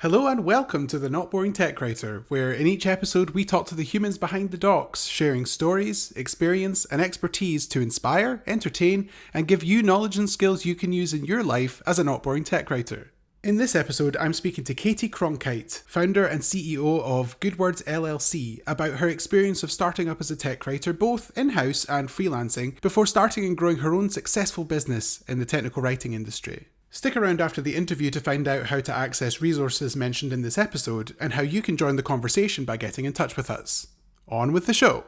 Hello and welcome to the Not Boring Tech Writer, where in each episode we talk to the humans behind the docs, sharing stories, experience, and expertise to inspire, entertain, and give you knowledge and skills you can use in your life as a not boring tech writer. In this episode, I'm speaking to Caity Cronkhite, founder and CEO of Good Words LLC, about her experience of starting up as a tech writer, both in-house and freelancing, before starting and growing her own successful business in the technical writing industry. Stick around after the interview to find out how to access resources mentioned in this episode and how you can join the conversation by getting in touch with us. On with the show.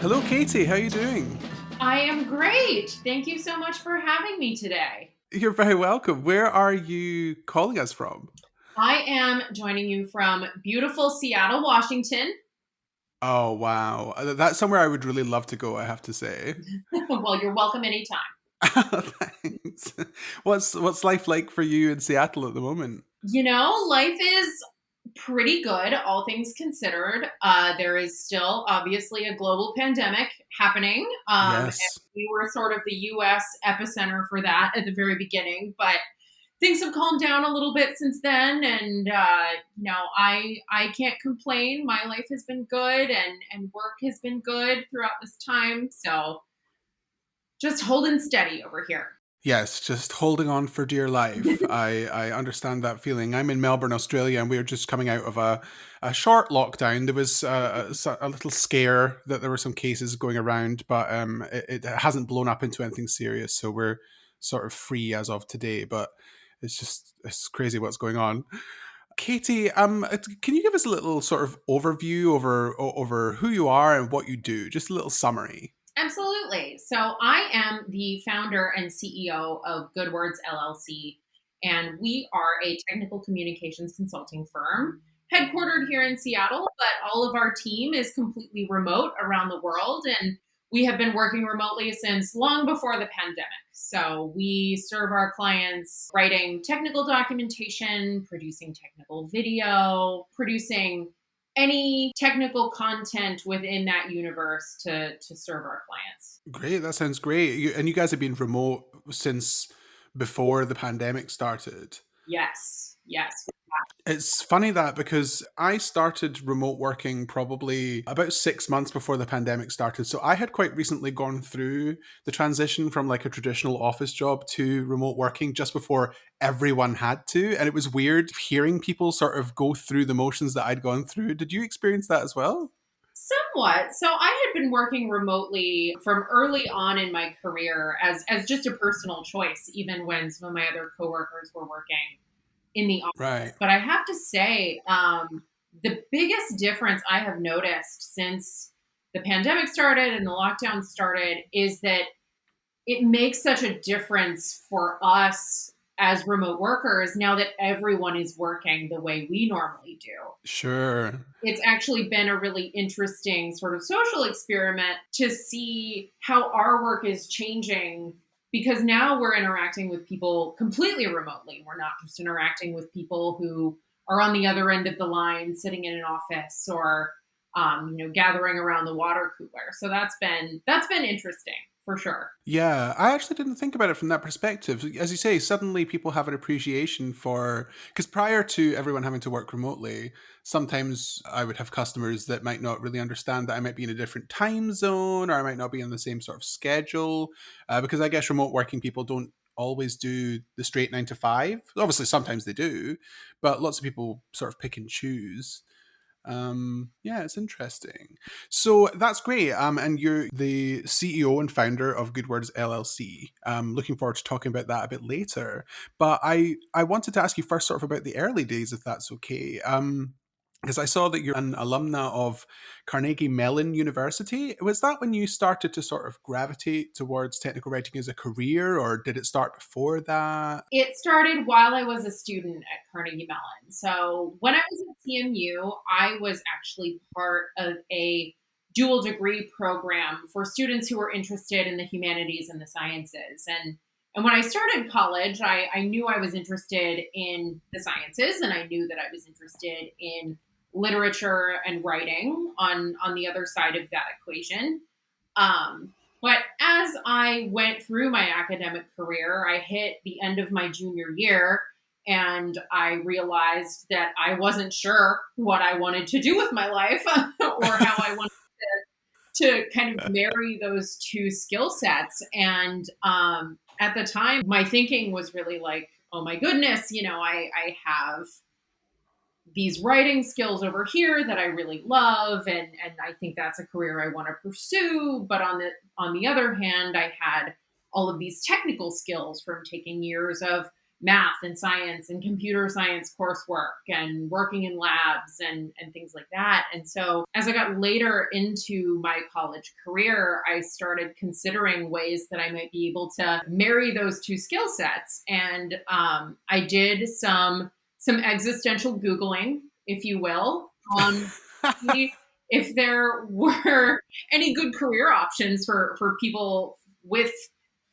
Hello, Caity. How are you doing? I am great. Thank you so much for having me today. You're very welcome. Where are you calling us from? I am joining you from beautiful Seattle, Washington. Oh, wow. That's somewhere I would really love to go, I have to say. Well, you're welcome anytime. Thanks. What's life like for you in Seattle at the moment? Life is pretty good, all things considered. There is still obviously a global pandemic happening. And Yes. we were sort of the US epicenter for that at the very beginning, but things have calmed down a little bit since then, and I can't complain. My life has been good, and work has been good throughout this time. So just holding steady over here. Yes, just holding on for dear life. I understand that feeling. I'm in Melbourne, Australia, and we are just coming out of a short lockdown. There was a little scare that there were some cases going around, but it hasn't blown up into anything serious. So we're sort of free as of today. But it's crazy what's going on. Caity, can you give us a little sort of overview over who you are and what you do? Just a little summary. Absolutely. So I am the founder and CEO of Good Words LLC, and we are a technical communications consulting firm headquartered here in Seattle, but all of our team is completely remote around the world, and we have been working remotely since long before the pandemic. So we serve our clients writing technical documentation, producing technical video, producing any technical content within that universe to serve our clients. Great, that sounds great. And you guys have been remote since before the pandemic started. Yes, yes. It's funny that because I started remote working probably about 6 months before the pandemic started. So I had quite recently gone through the transition from like a traditional office job to remote working just before everyone had to. And it was weird hearing people sort of go through the motions that I'd gone through. Did you experience that as well? Somewhat. So I had been working remotely from early on in my career as just a personal choice, even when some of my other coworkers were working in the Right. office. But I have to say, the biggest difference I have noticed since the pandemic started and the lockdown started is that it makes such a difference for us as remote workers now that everyone is working the way we normally do. Sure. It's actually been a really interesting sort of social experiment to see how our work is changing because now we're interacting with people completely remotely. We're not just interacting with people who are on the other end of the line sitting in an office or gathering around the water cooler. So that's been interesting for sure. Yeah, I actually didn't think about it from that perspective. As you say, suddenly people have an appreciation for, because prior to everyone having to work remotely, sometimes I would have customers that might not really understand that I might be in a different time zone or I might not be on the same sort of schedule. Because I guess remote working people don't always do the straight 9 to 5. Obviously, sometimes they do, but lots of people sort of pick and choose. Yeah, it's interesting. So that's great. And you're the CEO and founder of Good Words LLC. Looking forward to talking about that a bit later. But I wanted to ask you first, sort of about the early days, if that's okay. Because I saw that you're an alumna of Carnegie Mellon University. Was that when you started to sort of gravitate towards technical writing as a career, or did it start before that? It started while I was a student at Carnegie Mellon. So when I was at CMU, I was actually part of a dual degree program for students who were interested in the humanities and the sciences. And when I started college, I knew I was interested in the sciences, and I knew that I was interested in literature and writing on the other side of that equation. But as I went through my academic career, I hit the end of my junior year and I realized that I wasn't sure what I wanted to do with my life or how I wanted to kind of marry those two skill sets. And at the time, my thinking was really like, oh my goodness, I have these writing skills over here that I really love, and I think that's a career I want to pursue. But on the other hand, I had all of these technical skills from taking years of math and science and computer science coursework and working in labs and things like that. And so as I got later into my college career, I started considering ways that I might be able to marry those two skill sets. And I did some existential Googling, if you will, to see if there were any good career options for people with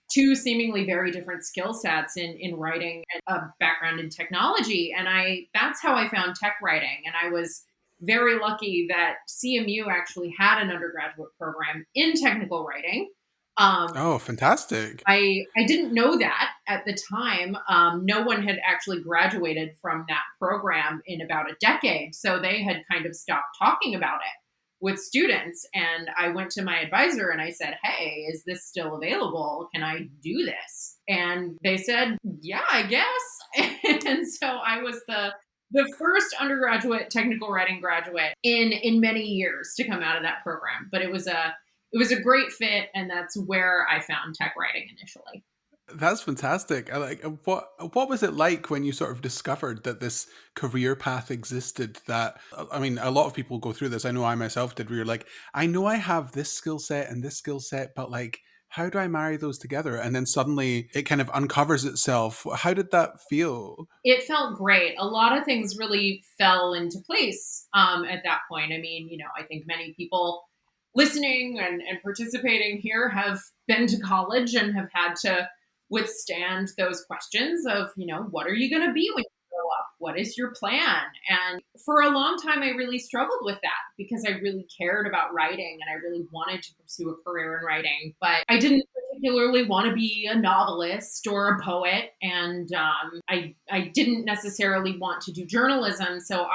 two seemingly very different skill sets in writing and a background in technology. And that's how I found tech writing. And I was very lucky that CMU actually had an undergraduate program in technical writing. Um, Oh, fantastic. I didn't know that at the time. No one had actually graduated from that program in about a decade, so they had kind of stopped talking about it with students. And I went to my advisor and I said, "Hey, is this still available? Can I do this?" And they said, "Yeah, I guess." And so I was the first undergraduate technical writing graduate in many years to come out of that program. But it was a great fit, and that's where I found tech writing initially. That's fantastic. I like what was it like when you sort of discovered that this career path existed that I mean a lot of people go through this. I know I myself did where you're like, I know I have this skill set and this skill set, but like how do I marry those together? And then suddenly it kind of uncovers itself. How did that feel? It felt great. A lot of things really fell into place at that point. I mean, I think many people listening and participating here have been to college and have had to withstand those questions of, what are you going to be when you grow up? What is your plan? And for a long time, I really struggled with that because I really cared about writing and I really wanted to pursue a career in writing. But I didn't particularly want to be a novelist or a poet, and I didn't necessarily want to do journalism. So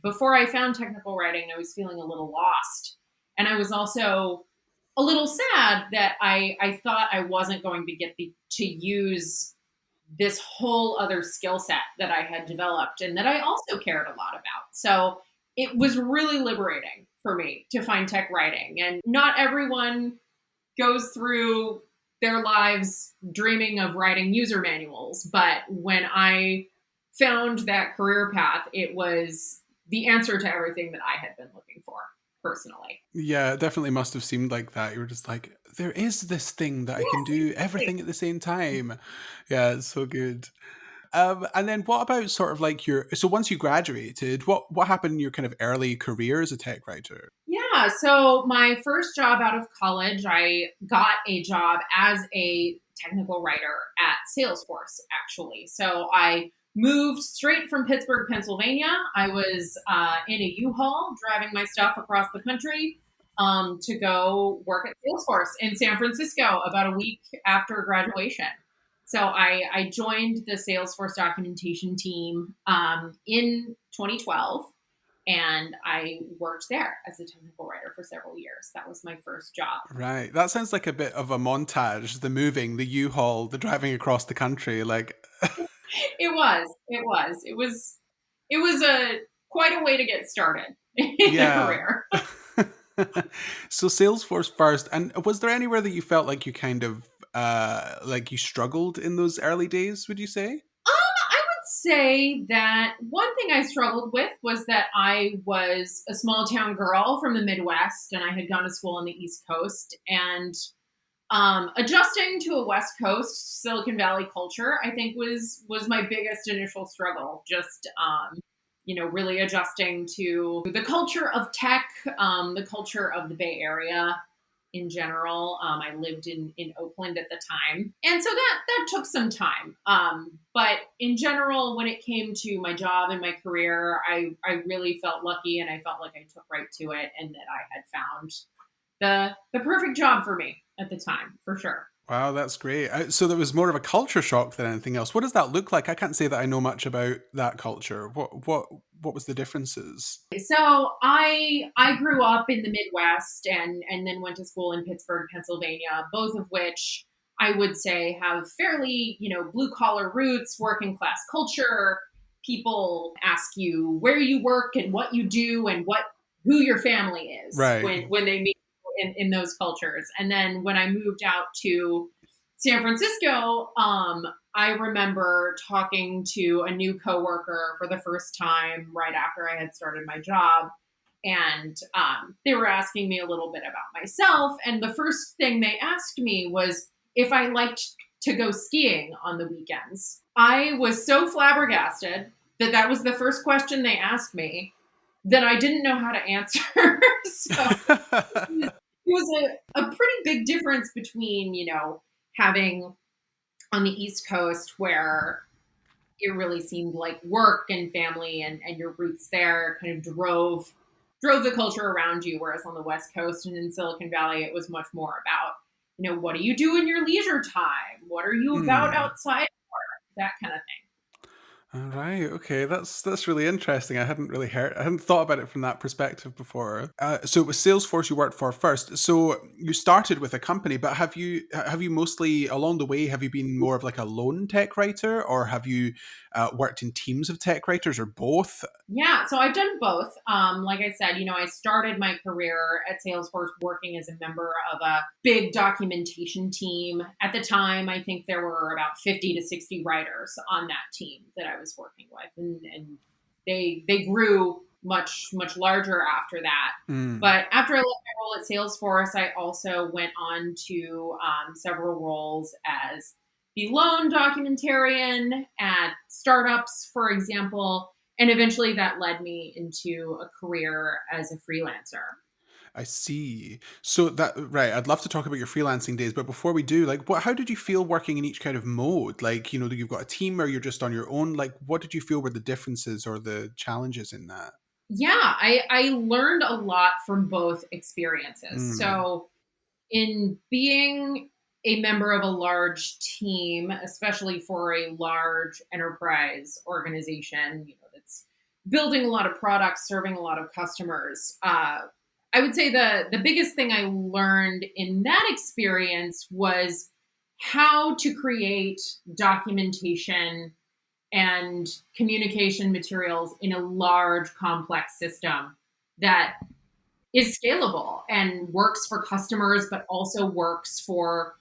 before I found technical writing, I was feeling a little lost, and I was also a little sad that I thought I wasn't going to get to use this whole other skill set that I had developed and that I also cared a lot about. So it was really liberating for me to find tech writing. And not everyone goes through their lives dreaming of writing user manuals. But when I found that career path, it was the answer to everything that I had been looking for personally. Yeah, it definitely must have seemed like that. You were just like, there is this thing that I can do Yeah. everything at the same time. Yeah, it's so good. And then what about sort of like so once you graduated, what happened in your kind of early career as a tech writer? Yeah. So my first job out of college, I got a job as a technical writer at Salesforce, actually. So I moved straight from Pittsburgh, Pennsylvania. I was in a U-Haul driving my stuff across the country to go work at Salesforce in San Francisco about a week after graduation. So I joined the Salesforce documentation team in 2012, and I worked there as a technical writer for several years. That was my first job. Right. That sounds like a bit of a montage, the moving, the U-Haul, the driving across the country. Like, It was. It was. It was a quite a way to get started in a yeah. career. So Salesforce first. And was there anywhere that you felt like you kind of like you struggled in those early days, would you say? I would say that one thing I struggled with was that I was a small town girl from the Midwest and I had gone to school on the East Coast. And adjusting to a West Coast Silicon Valley culture, I think was my biggest initial struggle. Just really adjusting to the culture of tech, the culture of the Bay Area in general. I lived in Oakland at the time, and so that took some time. But in general, when it came to my job and my career, I really felt lucky, and I felt like I took right to it, and that I had found the perfect job for me at the time, for sure. Wow, that's great. So there was more of a culture shock than anything else. What does that look like? I can't say that I know much about that culture. What was the differences? So I grew up in the Midwest and then went to school in Pittsburgh, Pennsylvania, both of which I would say have fairly, blue collar roots, working class culture. People ask you where you work and what you do and who your family is Right. when they meet in those cultures. And then when I moved out to San Francisco, I remember talking to a new coworker for the first time right after I had started my job. And they were asking me a little bit about myself. And the first thing they asked me was if I liked to go skiing on the weekends. I was so flabbergasted that that was the first question they asked me that I didn't know how to answer. So it was a pretty big difference between, having on the East Coast where it really seemed like work and family and your roots there kind of drove the culture around you. Whereas on the West Coast and in Silicon Valley, it was much more about, what do you do in your leisure time? What are you about Hmm. outside? That kind of thing. All right. Okay. That's really interesting. I hadn't thought about it from that perspective before. So it was Salesforce you worked for first. So you started with a company, but have you mostly along the way have you been more of like a lone tech writer, or have you worked in teams of tech writers, or both? Yeah, so I've done both. Like I said, I started my career at Salesforce working as a member of a big documentation team. At the time, I think there were about 50 to 60 writers on that team that I was working with, and they grew much larger after that. Mm. But after I left my role at Salesforce, I also went on to several roles as the lone documentarian at startups, for example, and eventually that led me into a career as a freelancer. I see. So that right, I'd love to talk about your freelancing days, but before we do, like how did you feel working in each kind of mode? Like, you've got a team or you're just on your own. Like, what did you feel were the differences or the challenges in that? Yeah, I learned a lot from both experiences. Mm, So, in being a member of a large team, especially for a large enterprise organization, that's building a lot of products, serving a lot of customers, I would say the biggest thing I learned in that experience was how to create documentation and communication materials in a large, complex system that is scalable and works for customers, but also works for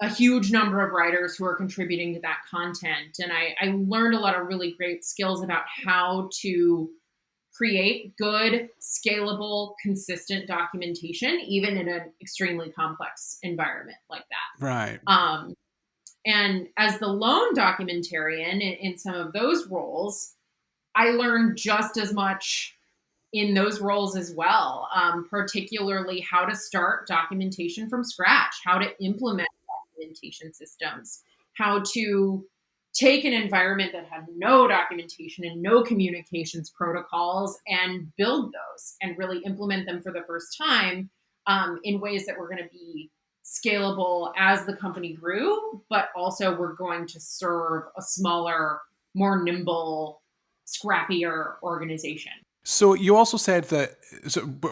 a huge number of writers who are contributing to that content. And I learned a lot of really great skills about how to create good, scalable, consistent documentation, even in an extremely complex environment like right. that. And as the lone documentarian in some of those roles, I learned just as much in those roles as well, particularly how to start documentation from scratch, how to implement documentation systems, how to take an environment that had no documentation and no communications protocols and build those and really implement them for the first time in ways that were going to be scalable as the company grew, but also were going to serve a smaller, more nimble, scrappier organization. So you also said that.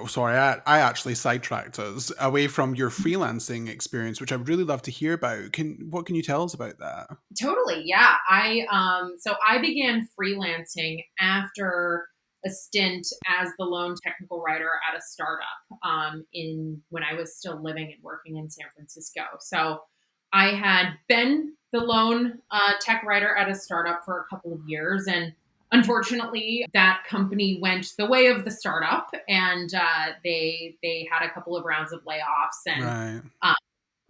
Sorry, I actually sidetracked us away from your freelancing experience, which I'd really love to hear about. What can you tell us about that? Totally, yeah. I began freelancing after a stint as the lone technical writer at a startup in when I was still living and working in San Francisco. So I had been the lone tech writer at a startup for a couple of years, and unfortunately, that company went the way of the startup, and they had a couple of rounds of layoffs, and Right. uh,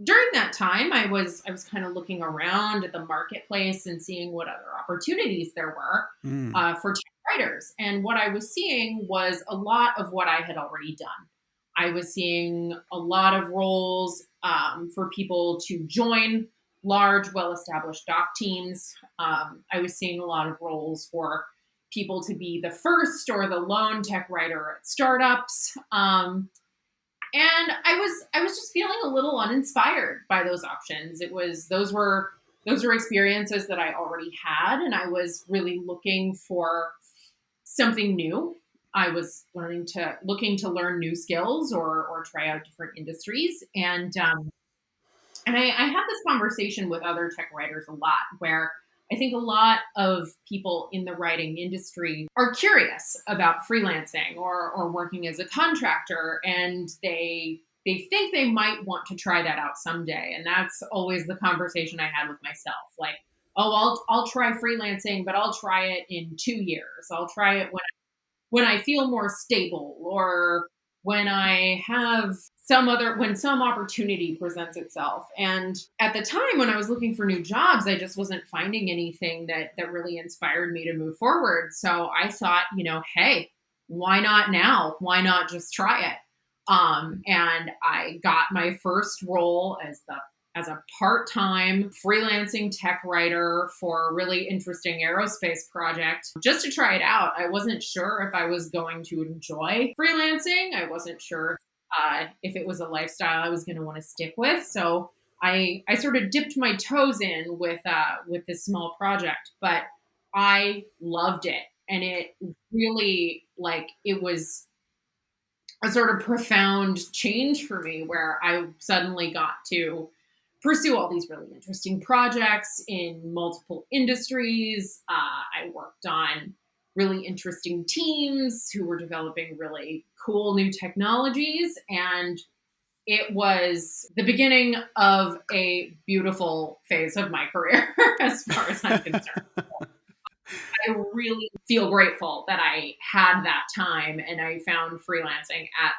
during that time, I was kind of looking around at the marketplace and seeing what other opportunities there were Mm. for tech writers. And what I was seeing was a lot of what I had already done. I was seeing a lot of roles for people to join large, well established doc teams. I was seeing a lot of roles for people to be the first or the lone tech writer at startups. And I was just feeling a little uninspired by those options. Those were experiences that I already had, and I was really looking for something new. I was looking to learn new skills or try out different industries. And I have this conversation with other tech writers a lot, where I think a lot of people in the writing industry are curious about freelancing or working as a contractor, and they think they might want to try that out someday. And that's always the conversation I had with myself. Like, oh, I'll try freelancing, but I'll try it in 2 years. I'll try it when I feel more stable, or when I have when some opportunity presents itself. And at the time when I was looking for new jobs, I just wasn't finding anything that really inspired me to move forward. So I thought, hey, why not now? Why not just try it? And I got my first role as a part-time freelancing tech writer for a really interesting aerospace project just to try it out. I wasn't sure if I was going to enjoy freelancing. I wasn't sure if it was a lifestyle I was going to want to stick with. So I sort of dipped my toes in with this small project, but I loved it, and it really, like, it was a sort of profound change for me, where I suddenly got to pursue all these really interesting projects in multiple industries. I worked on really interesting teams who were developing really cool new technologies. And it was the beginning of a beautiful phase of my career, as far as I'm concerned. I really feel grateful that I had that time and I found freelancing at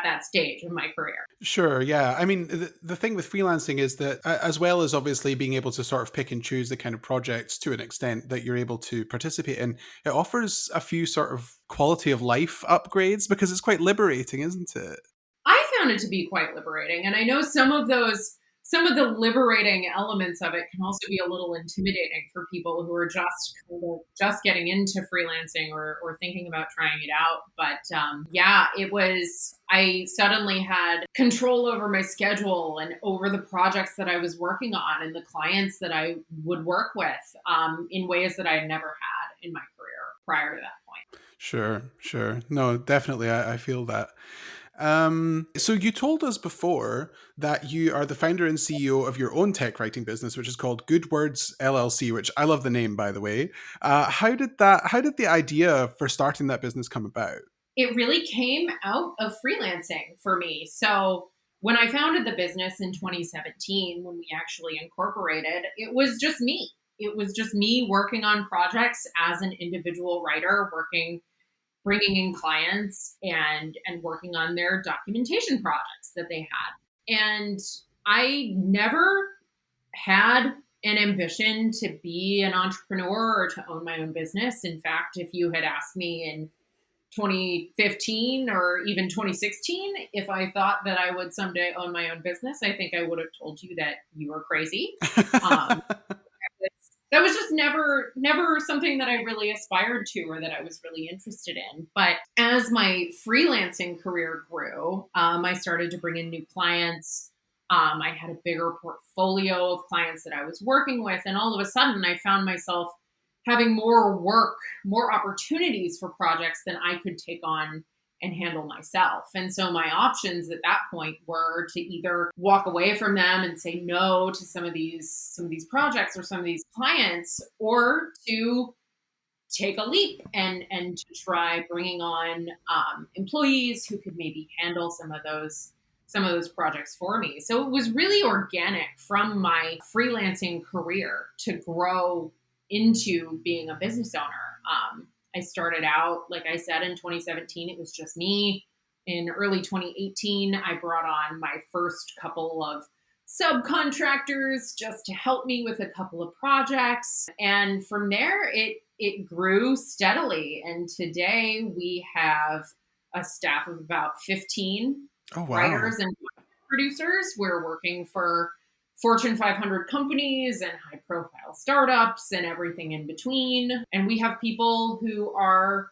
that stage of my career. Sure, yeah. I mean, the thing with freelancing is that, as well as obviously being able to sort of pick and choose the kind of projects to an extent that you're able to participate in, it offers a few sort of quality of life upgrades because it's quite liberating, isn't it? I found it to be quite liberating, and I know some of the liberating elements of it can also be a little intimidating for people who are just getting into freelancing or thinking about trying it out. But yeah, it was. I suddenly had control over my schedule and over the projects that I was working on and the clients that I would work with, in ways that I had never had in my career prior to that point. Sure, sure. No, definitely, I feel that. So you told us before that you are the founder and CEO of your own tech writing business, which is called Good Words LLC, which I love the name, by the way. How did the idea for starting that business come about? It really came out of freelancing for me. So when I founded the business in 2017, when we actually incorporated, it was just me. It was just me working on projects as an individual writer, bringing in clients and working on their documentation projects that they had. And I never had an ambition to be an entrepreneur or to own my own business. In fact, if you had asked me in 2015 or even 2016, if I thought that I would someday own my own business, I think I would have told you that you were crazy. Um, that was just never something that I really aspired to or that I was really interested in. But as my freelancing career grew, I started to bring in new clients. I had a bigger portfolio of clients that I was working with, and all of a sudden, I found myself having more work, more opportunities for projects than I could take on and handle myself. And so my options at that point were to either walk away from them and say no to some of these projects or some of these clients, or to take a leap and to try bringing on employees who could maybe handle some of those projects for me. So it was really organic from my freelancing career to grow into being a business owner. I started out, like I said, in 2017. It was just me. In early 2018, I brought on my first couple of subcontractors just to help me with a couple of projects. And from there, it grew steadily. And today we have a staff of about 15 Oh, wow. writers and producers. We're working for Fortune 500 companies and high profile startups and everything in between. And we have people who are,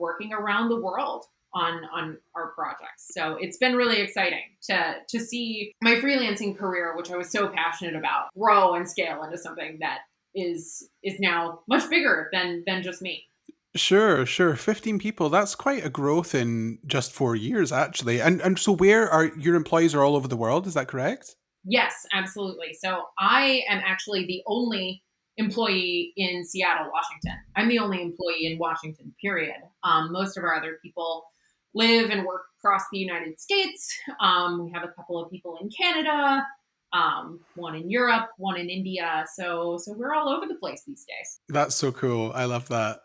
working around the world on our projects. So it's been really exciting to see my freelancing career, which I was so passionate about, grow and scale into something that is now much bigger than just me. Sure, sure. 15 people. That's quite a growth in just 4 years, actually. And so where are your employees are all over the world, is that correct? Yes, absolutely. So I am actually the only employee in Seattle, Washington. I'm the only employee in Washington, period. Most of our other people live and work across the United States. We have a couple of people in Canada, one in Europe, one in India. So we're all over the place these days. That's so cool. I love that.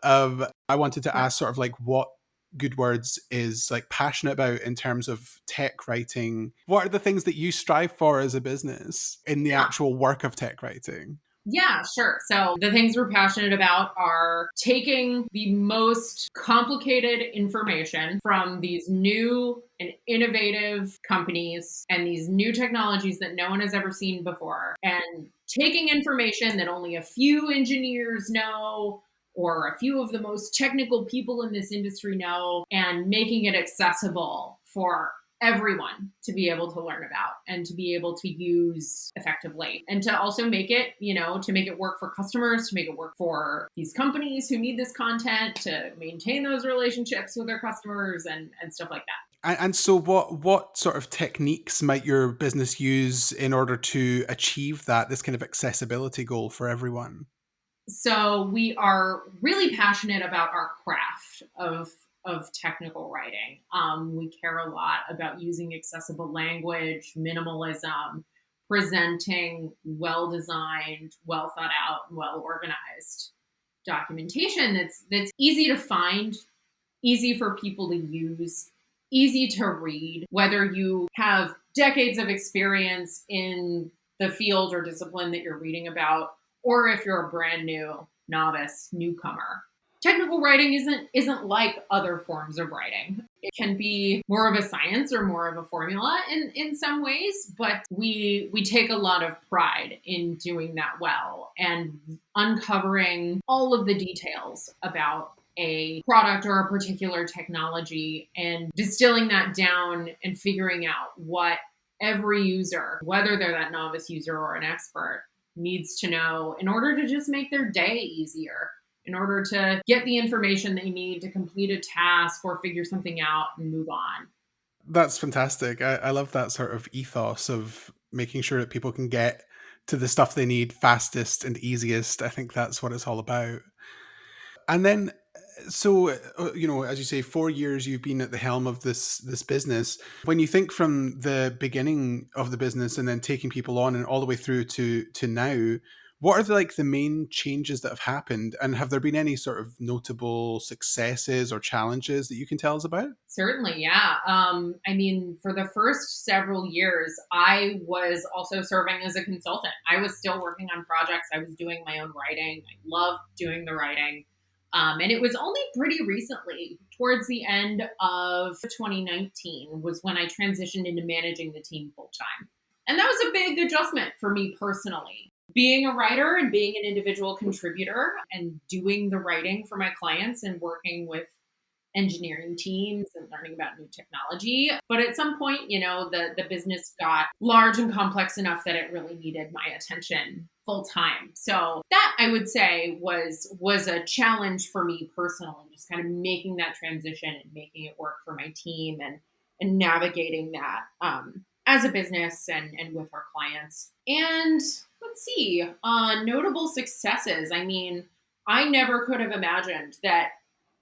I wanted to ask sort of like what Good Words is like passionate about in terms of tech writing. What are the things that you strive for as a business in the Yeah. actual work of tech writing? Yeah, sure. So the things we're passionate about are taking the most complicated information from these new and innovative companies and these new technologies that no one has ever seen before, and taking information that only a few engineers know or a few of the most technical people in this industry know, and making it accessible for everyone to be able to learn about and to be able to use effectively, and to also make it, to make it work for customers, to make it work for these companies who need this content, to maintain those relationships with their customers and stuff like that. And so what sort of techniques might your business use in order to achieve that this kind of accessibility goal for everyone? So we are really passionate about our craft of technical writing. We care a lot about using accessible language, minimalism, presenting well designed, well thought out, well organized documentation that's easy to find, easy for people to use, easy to read, whether you have decades of experience in the field or discipline that you're reading about, or if you're a brand new novice, newcomer. Technical writing isn't like other forms of writing. It can be more of a science or more of a formula in some ways, but we take a lot of pride in doing that well and uncovering all of the details about a product or a particular technology and distilling that down and figuring out what every user, whether they're that novice user or an expert, needs to know in order to just make their day easier, in order to get the information they need to complete a task or figure something out and move on. That's fantastic. I love that sort of ethos of making sure that people can get to the stuff they need fastest and easiest. I think that's what it's all about. And then, so as you say, 4 years you've been at the helm of this business. When you think from the beginning of the business and then taking people on and all the way through to now, what are the main changes that have happened, and have there been any sort of notable successes or challenges that you can tell us about? Certainly, yeah. I mean, for the first several years, I was also serving as a consultant. I was still working on projects. I was doing my own writing. I loved doing the writing. And it was only pretty recently, towards the end of 2019, was when I transitioned into managing the team full time. And that was a big adjustment for me personally. Being a writer and being an individual contributor and doing the writing for my clients and working with engineering teams and learning about new technology. But at some point, the business got large and complex enough that it really needed my attention full time. So that, I would say, was a challenge for me personally, just kind of making that transition and making it work for my team and navigating that as a business and with our clients. And let's see, notable successes. I mean, I never could have imagined that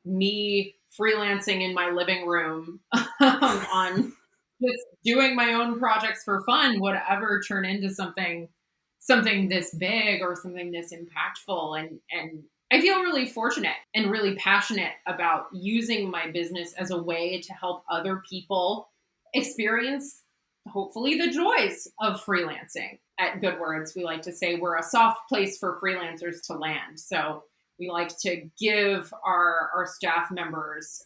me freelancing in my living room on just doing my own projects for fun would ever turn into something this big or something this impactful. And I feel really fortunate and really passionate about using my business as a way to help other people experience hopefully the joys of freelancing. At Good Words, we like to say we're a soft place for freelancers to land. So we like to give our staff members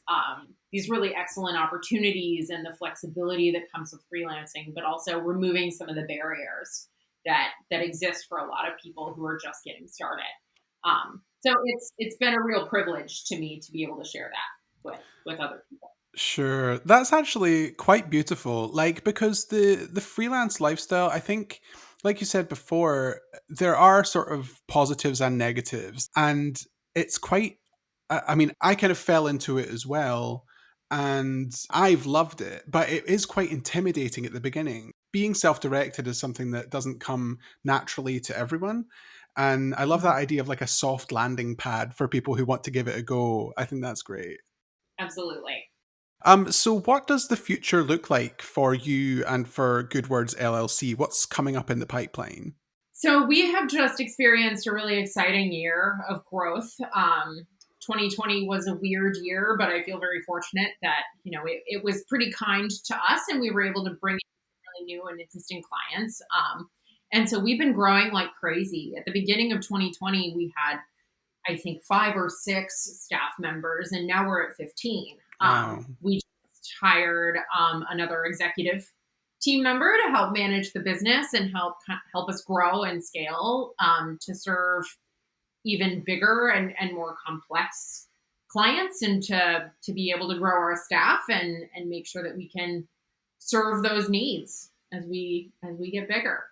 these really excellent opportunities and the flexibility that comes with freelancing, but also removing some of the barriers that exist for a lot of people who are just getting started. So it's been a real privilege to me to be able to share that with other people. Sure. That's actually quite beautiful. Like because the freelance lifestyle, I think like you said before, there are sort of positives and negatives and it's quite I mean, I kind of fell into it as well and I've loved it, but it is quite intimidating at the beginning. Being self-directed is something that doesn't come naturally to everyone. And I love that Mhm. idea of like a soft landing pad for people who want to give it a go. I think that's great. Absolutely. So what does the future look like for you and for Good Words LLC? What's coming up in the pipeline? So we have just experienced a really exciting year of growth. 2020 was a weird year, but I feel very fortunate that it was pretty kind to us, and we were able to bring in really new and interesting clients. And so we've been growing like crazy. At the beginning of 2020, we had I think 5 or 6 staff members, and now we're at 15. Wow. We just hired another executive team member to help manage the business and help us grow and scale to serve even bigger and more complex clients, and to be able to grow our staff and make sure that we can serve those needs as we get bigger.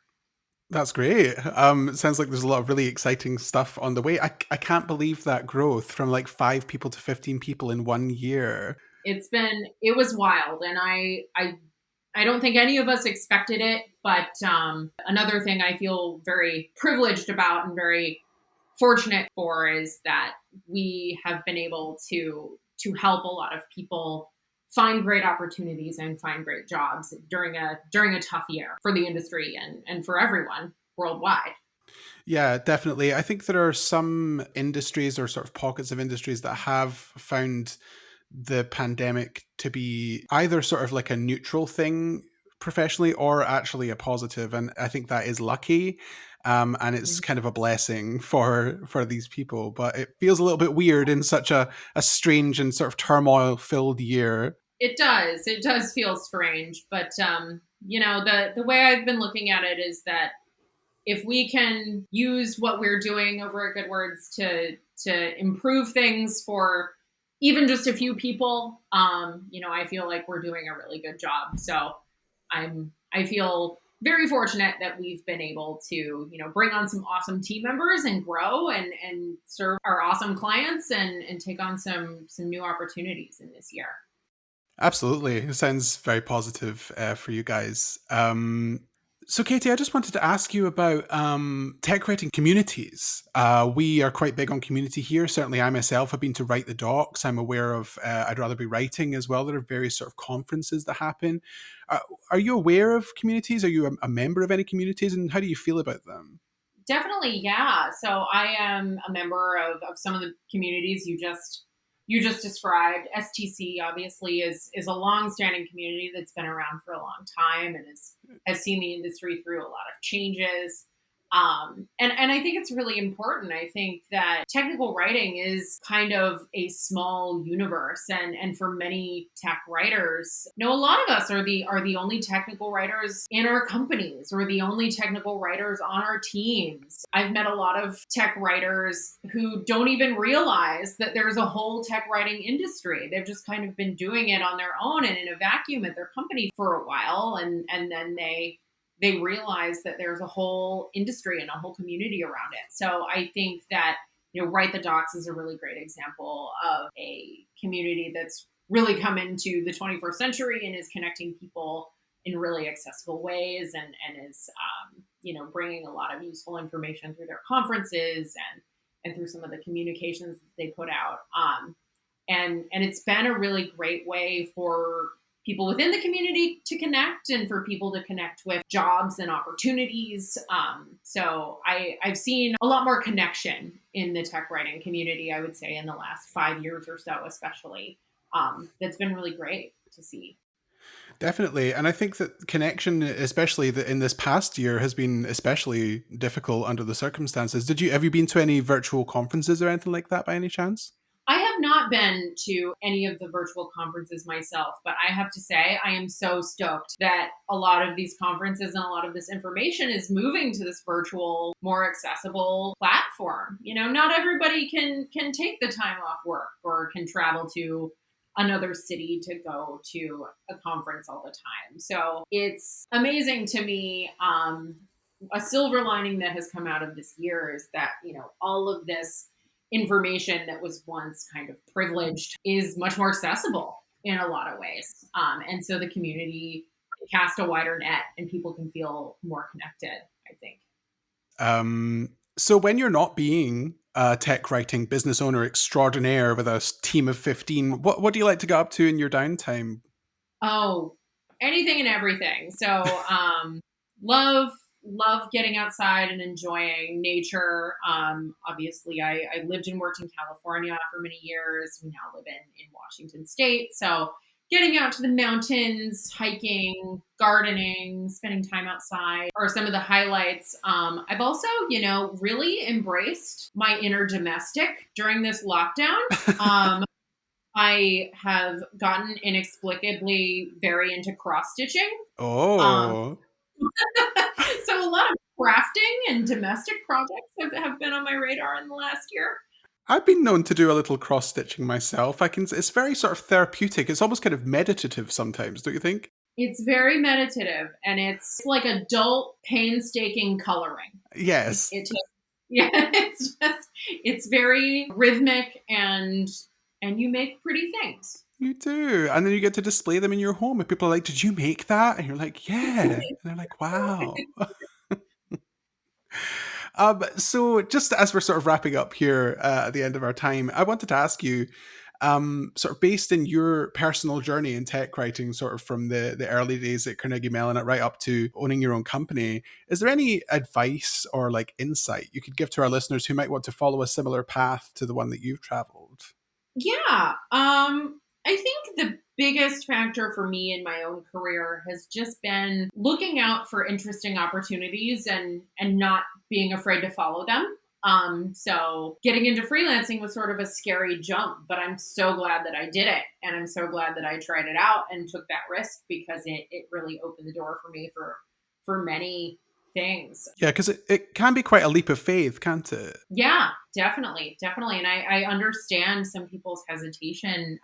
That's great. It sounds like there's a lot of really exciting stuff on the way. I can't believe that growth from like 5 people to 15 people in 1 year. It was wild, and I don't think any of us expected it. But another thing I feel very privileged about and very fortunate for is that we have been able to help a lot of people find great opportunities and find great jobs during a tough year for the industry and for everyone worldwide. Yeah, definitely. I think there are some industries or sort of pockets of industries that have found the pandemic to be either sort of like a neutral thing professionally or actually a positive, and I think that is lucky. And it's kind of a blessing for these people, but it feels a little bit weird in such a strange and sort of turmoil filled year. It does. It does feel strange, but the way I've been looking at it is that if we can use what we're doing over at Good Words to improve things for even just a few people, I feel like we're doing a really good job. So I feel very fortunate that we've been able to bring on some awesome team members and grow and serve our awesome clients and take on some new opportunities in this year. Absolutely. It sounds very positive for you guys. So, Katie, I just wanted to ask you about tech writing communities. We are quite big on community here. Certainly, I myself have been to Write the Docs. I'm aware of I'd Rather Be Writing as well. There are various sort of conferences that happen. Uh, are you aware of communities? Are you a member of any communities? And how do you feel about them? Definitely, yeah. So I am a member of some of the communities you just described. STC obviously is a long-standing community that's been around for a long time and has seen the industry through a lot of changes. And I think it's really important. I think that technical writing is kind of a small universe, and for many tech writers, a lot of us are the only technical writers in our companies, or the only technical writers on our teams. I've met a lot of tech writers who don't even realize that there's a whole tech writing industry. They've just kind of been doing it on their own and in a vacuum at their company for a while, and then they realize that there's a whole industry and a whole community around it. So I think that Write the Docs is a really great example of a community that's really come into the 21st century and is connecting people in really accessible ways, and is bringing a lot of useful information through their conferences and through some of the communications that they put out. And it's been a really great way for people within the community to connect, and for people to connect with jobs and opportunities. So I've seen a lot more connection in the tech writing community, I would say, in the last 5 years or so, especially. That's been really great to see. Definitely. And I think that connection, especially in this past year, has been especially difficult under the circumstances. Have you been to any virtual conferences or anything like that by any chance? I have not been to any of the virtual conferences myself, but I have to say, I am so stoked that a lot of these conferences and a lot of this information is moving to this virtual, more accessible platform. You know, not everybody can take the time off work or can travel to another city to go to a conference all the time. So it's amazing to me. A silver lining that has come out of this year is that, you know, all of this information that was once kind of privileged is much more accessible in a lot of ways. And so the community can cast a wider net and people can feel more connected, I think. So when you're not being a tech writing business owner extraordinaire with a team of 15, what do you like to get up to in your downtime? Oh, anything and everything. So, love love getting outside and enjoying nature. Obviously, I lived and worked in California for many years. We now live in Washington State. So, getting out to the mountains, hiking, gardening, spending time outside are some of the highlights. I've also, you know, really embraced my inner domestic during this lockdown. Um, I have gotten inexplicably very into cross stitching. Um, Oh, so a lot of crafting and domestic projects have been on my radar in the last year. I've been known to do a little cross stitching myself. It's very sort of therapeutic. It's almost kind of meditative sometimes, don't you think? It's very meditative and it's like adult painstaking coloring. Yes, It just, yeah, it's very rhythmic and you make pretty things. you do. And then you get to display them in your home, and people are like, "Did you make that?" And you're like, "Yeah." And they're like, "Wow." So just as we're sort of wrapping up here at the end of our time, I wanted to ask you, sort of based in your personal journey in tech writing, sort of from the early days at Carnegie Mellon right up to owning your own company, is there any advice or like insight you could give to our listeners who might want to follow a similar path to the one that you've traveled? Yeah. I think the biggest factor for me in my own career has just been looking out for interesting opportunities and not being afraid to follow them. So getting into freelancing was sort of a scary jump, but I'm so glad that I did it. And I'm so glad that I tried it out and took that risk because it really opened the door for me for many things. Yeah, because it can be quite a leap of faith, can't it? Yeah, definitely, definitely, and I understand some people's hesitation,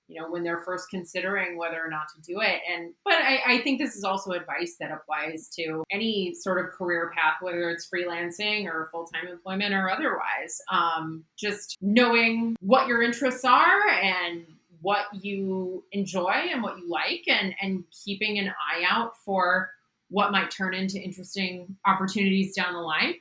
you know, when they're first considering whether or not to do it, and but I think this is also advice that applies to any sort of career path, whether it's freelancing or full time employment or otherwise. Just knowing what your interests are and what you enjoy and what you like, and keeping an eye out for what might turn into interesting opportunities down the line.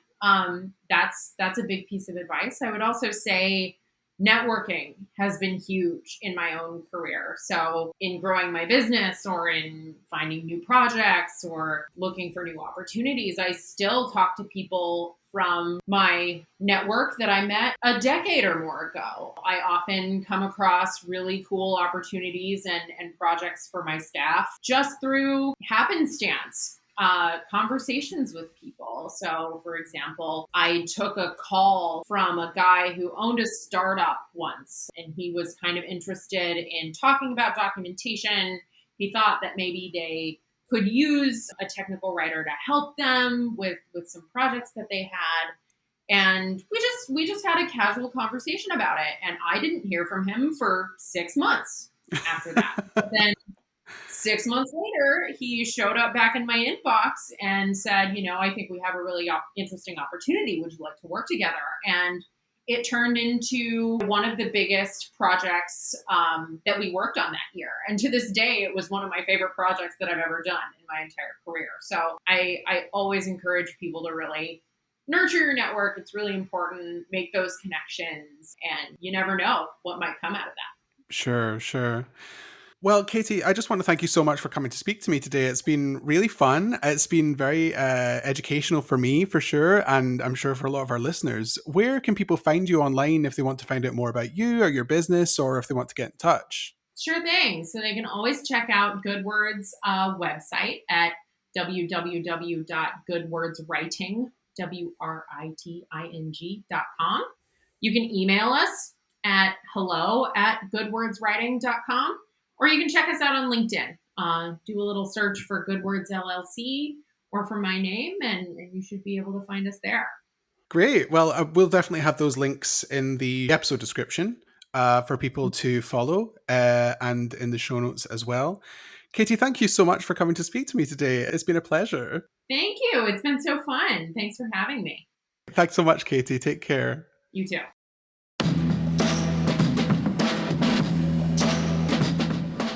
That's a big piece of advice. I would also say networking has been huge in my own career. So in growing my business or in finding new projects or looking for new opportunities, I still talk to people from my network that I met a decade or more ago. I often come across really cool opportunities and projects for my staff just through happenstance, conversations with people. So, for example, I took a call from a guy who owned a startup once, and he was kind of interested in talking about documentation. He thought that maybe they could use a technical writer to help them with some projects that they had. And we just had a casual conversation about it. And I didn't hear from him for 6 months after that. But then 6 months later, he showed up back in my inbox and said, you know, I think we have a really interesting opportunity. Would you like to work together? And it turned into one of the biggest projects that we worked on that year. And to this day, it was one of my favorite projects that I've ever done in my entire career. So I always encourage people to really nurture your network. It's really important. Make those connections, and you never know what might come out of that. Sure, sure. Well, Katie, I just want to thank you so much for coming to speak to me today. It's been really fun. It's been very educational for me, for sure, and I'm sure for a lot of our listeners. Where can people find you online if they want to find out more about you or your business, or if they want to get in touch? Sure thing. So they can always check out Goodword's website at www.goodwordswriting.com. You can email us at hello@goodwordswriting.com, or you can check us out on LinkedIn. Do a little search for Good Words LLC or for my name, and you should be able to find us there. Great. Well, we'll definitely have those links in the episode description for people to follow and in the show notes as well. Caity, thank you so much for coming to speak to me today. It's been a pleasure. Thank you. It's been so fun. Thanks for having me. Thanks so much, Caity. Take care. You too.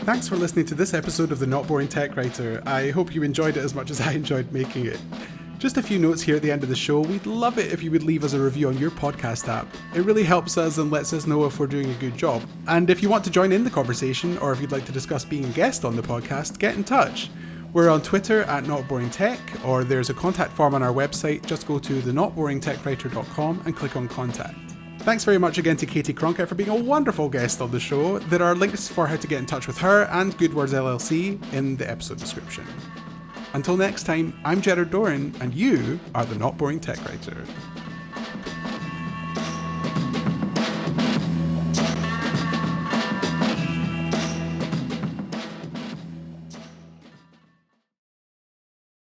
Thanks for listening to this episode of The Not Boring Tech Writer. I hope you enjoyed it as much as I enjoyed making it. Just a few notes here at the end of the show. We'd love it if you would leave us a review on your podcast app. It really helps us and lets us know if we're doing a good job. And if you want to join in the conversation, or if you'd like to discuss being a guest on the podcast, get in touch. We're on Twitter at NotBoringTech, or there's a contact form on our website. Just go to thenotboringtechwriter.com and click on contact. Thanks very much again to Caity Cronkhite for being a wonderful guest on the show. There are links for how to get in touch with her and Good Words LLC in the episode description. Until next time, I'm Gerard Doran, and you are the Not Boring Tech Writer.